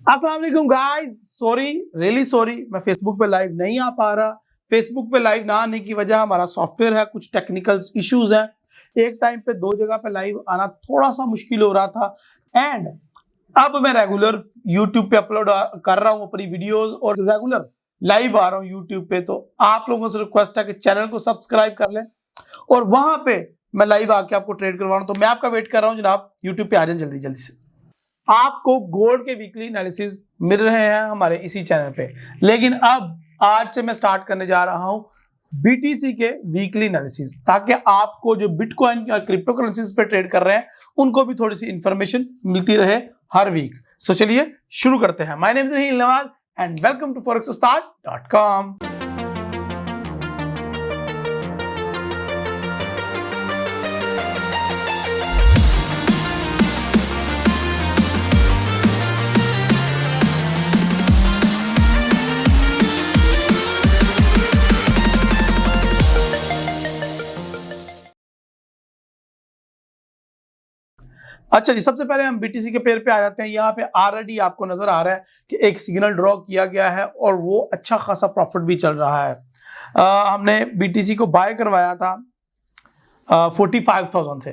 अस्सलाम वालेकुम guys, sorry, really sorry, मैं फेसबुक पे लाइव नहीं आ पा रहा। फेसबुक पे लाइव ना आने की वजह हमारा सॉफ्टवेयर है, कुछ टेक्निकल इश्यूज हैं। एक टाइम पे दो जगह पे लाइव आना थोड़ा सा मुश्किल हो रहा था। एंड अब मैं रेगुलर यूट्यूब पे अपलोड कर रहा हूँ अपनी वीडियोस और रेगुलर लाइव आ रहा हूँ यूट्यूब पे। तो आप लोगों से रिक्वेस्ट है कि चैनल को सब्सक्राइब कर लें और वहां पे मैं लाइव आके आपको ट्रेड करवा रहा हूँ। तो मैं आपका वेट कर रहा हूँ जनाब, यूट्यूब पे आ जाए जल्दी जल्दी से। आपको गोल्ड के वीकली एनालिसिस मिल रहे हैं हमारे इसी चैनल पे, लेकिन अब आज से मैं स्टार्ट करने जा रहा हूं बीटीसी के वीकली एनालिसिस, ताकि आपको जो बिटकॉइन और क्रिप्टो करेंसीज पे ट्रेड कर रहे हैं उनको भी थोड़ी सी इंफॉर्मेशन मिलती रहे हर वीक। सो चलिए शुरू करते हैं। My name is Raheel Nawaz and welcome to forexstart.com। अच्छा जी, सबसे पहले हम बीटीसी के पेयर पे आ जाते हैं। यहाँ पे ऑलरेडी आपको नजर आ रहा है कि एक सिग्नल ड्रॉ किया गया है और वो अच्छा खासा प्रॉफिट भी चल रहा है। हमने बीटीसी को बाय करवाया था 45,000 से,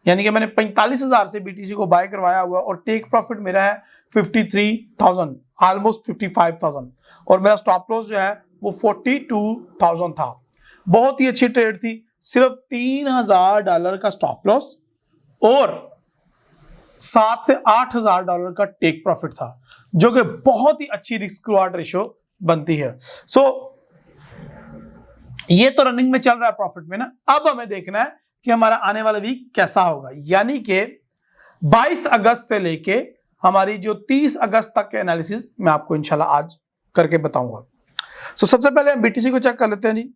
यानी कि मैंने 45,000 से बीटीसी को बाय करवाया हुआ और टेक प्रॉफिट मेरा है 53,000, ऑलमोस्ट 55,000, और मेरा स्टॉप लॉस जो है वो 42,000 था। बहुत ही अच्छी ट्रेड थी, सिर्फ $3,000 का स्टॉप लॉस और 7 से 8,000 डॉलर का टेक प्रॉफिट था, जो कि बहुत ही अच्छी रिस्क रिवार्ड रेशो बनती है। ये तो रनिंग में चल रहा है प्रॉफिट में ना। अब हमें देखना है कि हमारा आने वाला वीक कैसा होगा, यानी कि 22 अगस्त से लेके हमारी जो 30 अगस्त तक के एनालिसिस मैं आपको इंशाल्लाह आज करके बताऊंगा। सबसे पहले हम बीटीसी को चेक कर लेते हैं जी।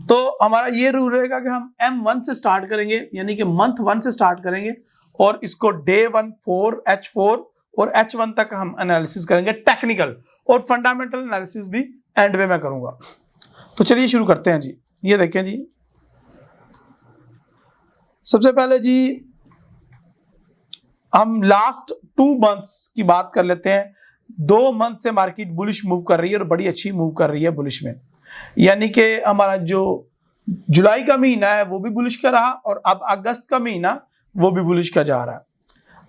तो हमारा ये रूल रहेगा कि हम M1 से स्टार्ट करेंगे, यानी कि मंथ 1 से स्टार्ट करेंगे और इसको डे 1 4 H4 और H1 तक हम एनालिसिस करेंगे टेक्निकल, और फंडामेंटल एनालिसिस भी एंड में मैं करूंगा। तो चलिए शुरू करते हैं जी। ये देखें जी, सबसे पहले जी हम लास्ट 2 मंथ्स की बात कर लेते हैं। 2 मंथ से मार्केट बुलिश मूव कर रही है और बड़ी अच्छी मूव कर रही है बुलिश में, यानी कि हमारा जो जुलाई का महीना है वो भी बुलिश का रहा और अब अगस्त का महीना वो भी बुलिश का जा रहा है।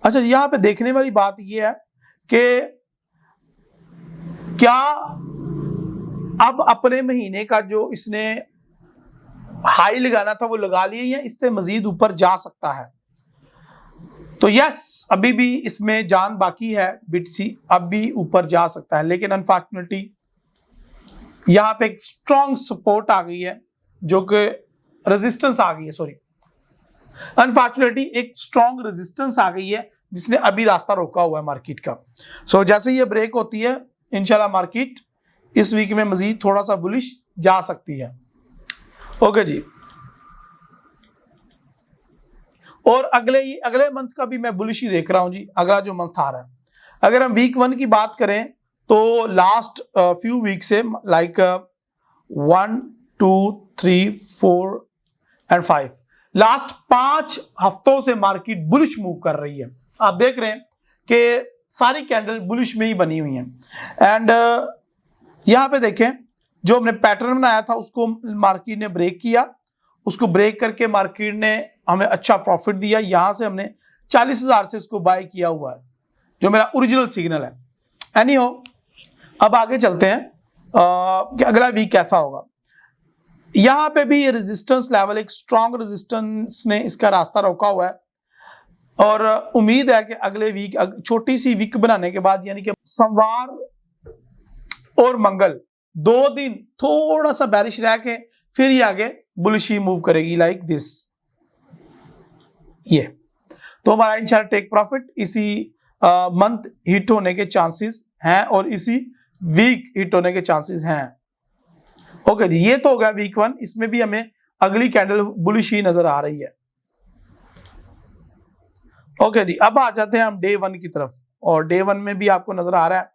अच्छा, यहाँ पे देखने वाली बात ये है कि क्या अब अपने महीने का जो इसने हाई लगाना था वो लगा लिया या इससे मजीद ऊपर जा सकता है। तो यस, अभी भी इसमें जान बाकी है, बीटीसी अब भी ऊपर जा सकता है, लेकिन अनफॉर्चुनेटली यहां पे एक स्ट्रॉन्ग सपोर्ट आ गई है, जो कि रेजिस्टेंस आ गई है, सॉरी, अनफॉर्चुनेटली एक स्ट्रॉन्ग रेजिस्टेंस आ गई है जिसने अभी रास्ता रोका हुआ है मार्केट का। जैसे ये ब्रेक होती है इंशाल्लाह मार्केट इस वीक में मजीद थोड़ा सा बुलिश जा सकती है। ओके जी, और अगले मंथ का भी मैं बुलिश ही देख रहा हूं जी। अगला जो मंथ आ रहा है, अगर हम वीक 1 की बात करें तो लास्ट फ्यू वीक से लाइक 1 2 3 4 एंड 5 लास्ट 5 हफ्तों से मार्केट बुलिश मूव कर रही है। आप देख रहे हैं कि सारी कैंडल बुलिश में ही बनी हुई हैं। एंड यहां पे देखें, जो हमने पैटर्न बनाया था उसको मार्केट ने ब्रेक किया, उसको ब्रेक करके मार्केट ने हमें अच्छा प्रॉफिट दिया। यहां से हमने 40,000 से इसको बाय किया हुआ है, जो मेरा ओरिजिनल सिग्नल है। एनीहो, अब आगे चलते हैं कि अगला वीक कैसा होगा। यहां पे भी ये रेजिस्टेंस लेवल, एक स्ट्रॉन्ग रेजिस्टेंस ने इसका रास्ता रोका हुआ है और उम्मीद है कि अगले वीक छोटी सी वीक बनाने के बाद, यानी कि सोमवार और मंगल 2 दिन थोड़ा सा बैरिश रह के फिर ये आगे बुलिश ही मूव करेगी लाइक दिस। ये तो हमारा इंशाल्लाह टेक प्रॉफिट इसी मंथ हिट होने के चांसेस हैं और इसी वीक हिट होने के चांसेस हैं। ओके जी, ये तो हो गया वीक 1। इसमें भी हमें अगली कैंडल बुलिश ही नजर आ रही है। ओके जी, अब आ जाते हैं हम डे 1 की तरफ, और डे 1 में भी आपको नजर आ रहा है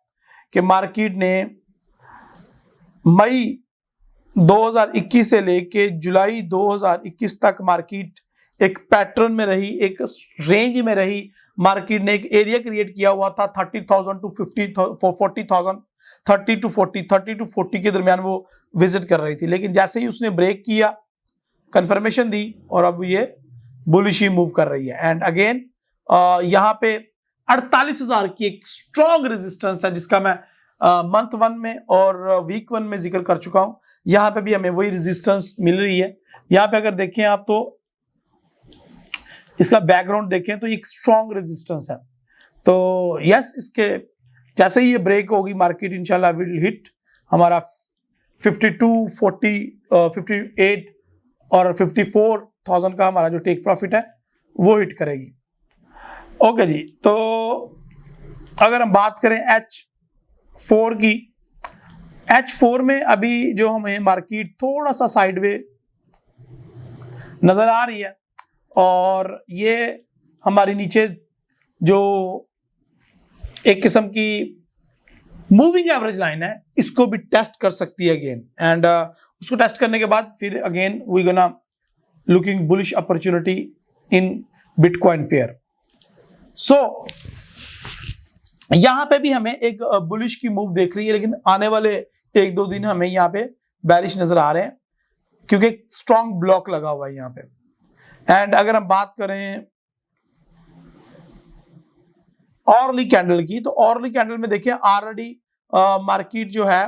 कि मार्केट ने मई 2021 से लेके जुलाई 2021 तक मार्केट एक पैटर्न में रही, एक रेंज में रही। मार्केट ने एक एरिया क्रिएट किया हुआ था 30,000 टू 40,000, 30 टू 40 के दरमियान वो विजिट कर रही थी। लेकिन जैसे ही उसने ब्रेक किया, कंफर्मेशन दी, और अब ये बुलिश ही मूव कर रही है। एंड अगेन यहाँ पे 48,000 की एक स्ट्रॉन्ग रेजिस्टेंस है, जिसका मैं मंथ 1 में और वीक 1 में जिक्र कर चुका हूं। यहाँ पे भी हमें वही रेजिस्टेंस मिल रही है। यहाँ पे अगर देखें आप तो इसका बैकग्राउंड देखें तो एक स्ट्रॉन्ग रेजिस्टेंस है। तो यस, इसके जैसे ही ये ब्रेक होगी, मार्केट इंशाल्लाह विल हिट हमारा 52, 40, 58 और 54,000 का हमारा जो टेक प्रॉफिट है वो हिट करेगी। ओके जी, तो अगर हम बात करें H4 की, H4 में अभी जो हमें मार्केट थोड़ा सा साइडवे नजर आ रही है, और ये हमारी नीचे जो एक किस्म की मूविंग एवरेज लाइन है, इसको भी टेस्ट कर सकती है अगेन। एंड उसको टेस्ट करने के बाद फिर again we gonna looking bullish opportunity in bitcoin pair. So यहां पे भी हमें एक बुलिश की मूव देख रही है, लेकिन आने वाले 1-2 दिन हमें यहाँ पे बैरिश नजर आ रहे हैं, क्योंकि स्ट्रॉन्ग ब्लॉक लगा हुआ है यहाँ पे। एंड अगर हम बात करें ऑर्ली कैंडल की, तो ऑर्ली कैंडल में देखिए ऑलरेडी मार्केट जो है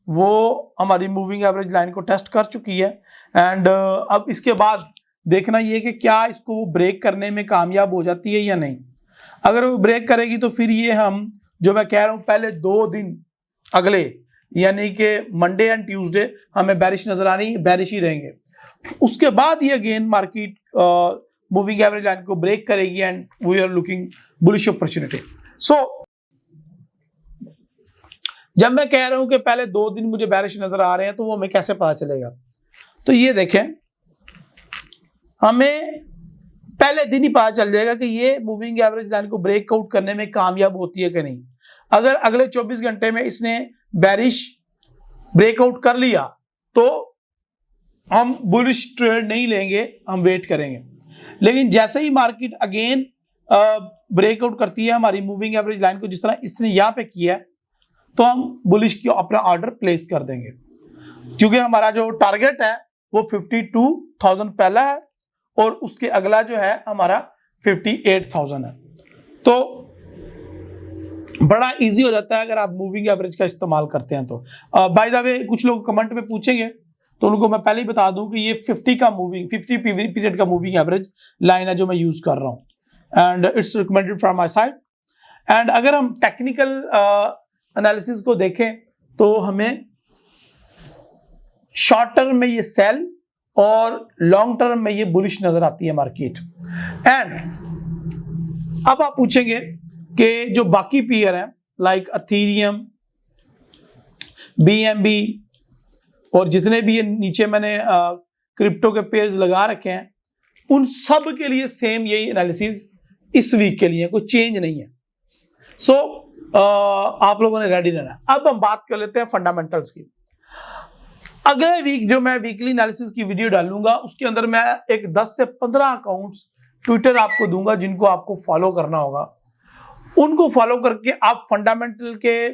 वो हमारी मूविंग एवरेज लाइन को टेस्ट कर चुकी है। एंड अब इसके बाद देखना ये कि क्या इसको ब्रेक करने में कामयाब हो जाती है या नहीं। अगर वो ब्रेक करेगी तो फिर ये हम, जो मैं कह रहा हूं, पहले 2 दिन अगले, यानी कि मंडे एंड ट्यूसडे हमें बैरिश नजर आनी, बैरिश ही रहेंगे। उसके बाद ये again market moving average line को ब्रेक करेगी and we are looking bullish opportunity. So जब मैं कह रहा हूं कि पहले 2 दिन मुझे बैरिश नजर आ रहे हैं, तो वो हमें कैसे पता चलेगा? तो ये देखें, हमें पहले दिन ही पता चल जाएगा कि ये मूविंग एवरेज लाइन को ब्रेकआउट करने में कामयाब होती है कि नहीं। अगर अगले 24 घंटे में इसने बैरिश ब्रेकआउट कर लिया तो हम बुलिश ट्रेड नहीं लेंगे, हम वेट करेंगे। लेकिन जैसे ही मार्केट अगेन ब्रेकआउट करती है हमारी मूविंग एवरेज लाइन को, जिस तरह इसने यहां पे किया है, तो हम बुलिश की अपना ऑर्डर प्लेस कर देंगे, क्योंकि हमारा जो टारगेट है वो 52,000 पहला है और उसके अगला जो है हमारा 58,000 है। तो बड़ा इजी हो जाता है अगर आप मूविंग एवरेज का इस्तेमाल करते हैं। तो बाय द वे कुछ लोग कमेंट में पूछेंगे, तो उनको मैं पहले ही बता दूं कि ये 50 पीरियड का मूविंग एवरेज लाइन है जो मैं यूज कर रहा हूं, and it's recommended from my side. And अगर हम टेक्निकल एनालिसिस को देखें तो हमें शॉर्ट टर्म में ये सेल और लॉन्ग टर्म में ये बुलिश नजर आती है मार्केट। एंड अब आप पूछेंगे कि जो बाकी पेयर हैं लाइक अथीरियम, BNB और जितने भी ये नीचे मैंने क्रिप्टो के पेयर्स लगा रखे हैं, उन सब के लिए सेम यही एनालिसिस इस वीक के लिए, कोई चेंज नहीं है। सो आप लोगों ने रेडी रहना। अब हम बात कर लेते हैं फंडामेंटल्स की। अगले वीक जो मैं वीकली एनालिसिस की वीडियो डालूंगा, उसके अंदर मैं एक 10 से 15 अकाउंट्स ट्विटर आपको दूंगा जिनको आपको फॉलो करना होगा। उनको फॉलो करके आप फंडामेंटल के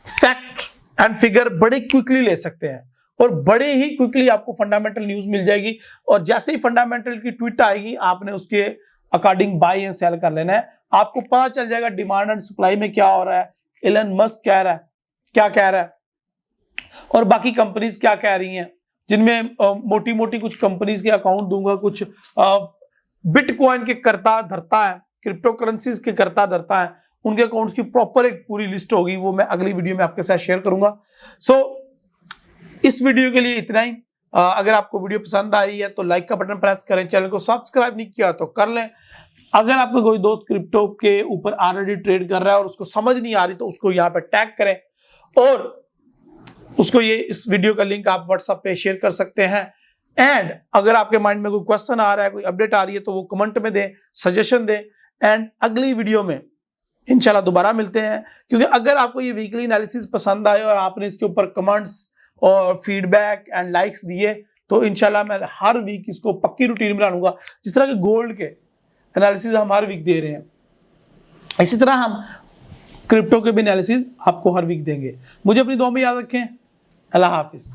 फैक्ट एंड फिगर बड़े क्विकली ले सकते हैं, और बड़े ही क्विकली आपको फंडामेंटल न्यूज मिल जाएगी। और जैसे ही फंडामेंटल की ट्वीट आएगी, आपने उसके अकॉर्डिंग बाय एंड सेल कर लेना है। आपको पता चल जाएगा डिमांड एंड सप्लाई में क्या हो रहा है, एलन मस्क क्या कह रहा है, और बाकी कंपनीज क्या कह रही हैं, जिनमें मोटी मोटी कुछ कंपनीज के अकाउंट दूंगा, कुछ बिटकॉइन के करता धरता है, क्रिप्टो करेंसीज के करता धरता है, उनके अकाउंट्स की प्रॉपर एक पूरी लिस्ट होगी, वो मैं अगली वीडियो में आपके साथ शेयर करूंगा। सो इस वीडियो के लिए इतना ही। अगर आपको वीडियो पसंद आई है तो लाइक का बटन प्रेस करें, चैनल को सब्सक्राइब नहीं किया तो कर लें। अगर आपका कोई दोस्त क्रिप्टो के ऊपर ऑलरेडी ट्रेड कर रहा है और उसको समझ नहीं आ रही, तो उसको यहाँ पे टैग करें और उसको ये इस वीडियो का लिंक आप व्हाट्सएप पे शेयर कर सकते हैं। एंड अगर आपके माइंड में कोई क्वेश्चन आ रहा है, कोई अपडेट आ रही है, तो वो कमेंट में दें, सजेशन दें। एंड अगली वीडियो में इंशाल्लाह दोबारा मिलते हैं, क्योंकि अगर आपको ये वीकली एनालिसिस पसंद आए और आपने इसके ऊपर कमेंट्स और फीडबैक एंड लाइक्स दिए, तो इंशाल्लाह मैं हर वीक इसको पक्की रूटीन बना लूँगा। जिस तरह के गोल्ड के एनालिसिस हम हर वीक दे रहे हैं, इसी तरह हम क्रिप्टो के भी एनालिसिस आपको हर वीक देंगे। मुझे अपनी दुआ में याद रखें। अल्लाह हाफिज़।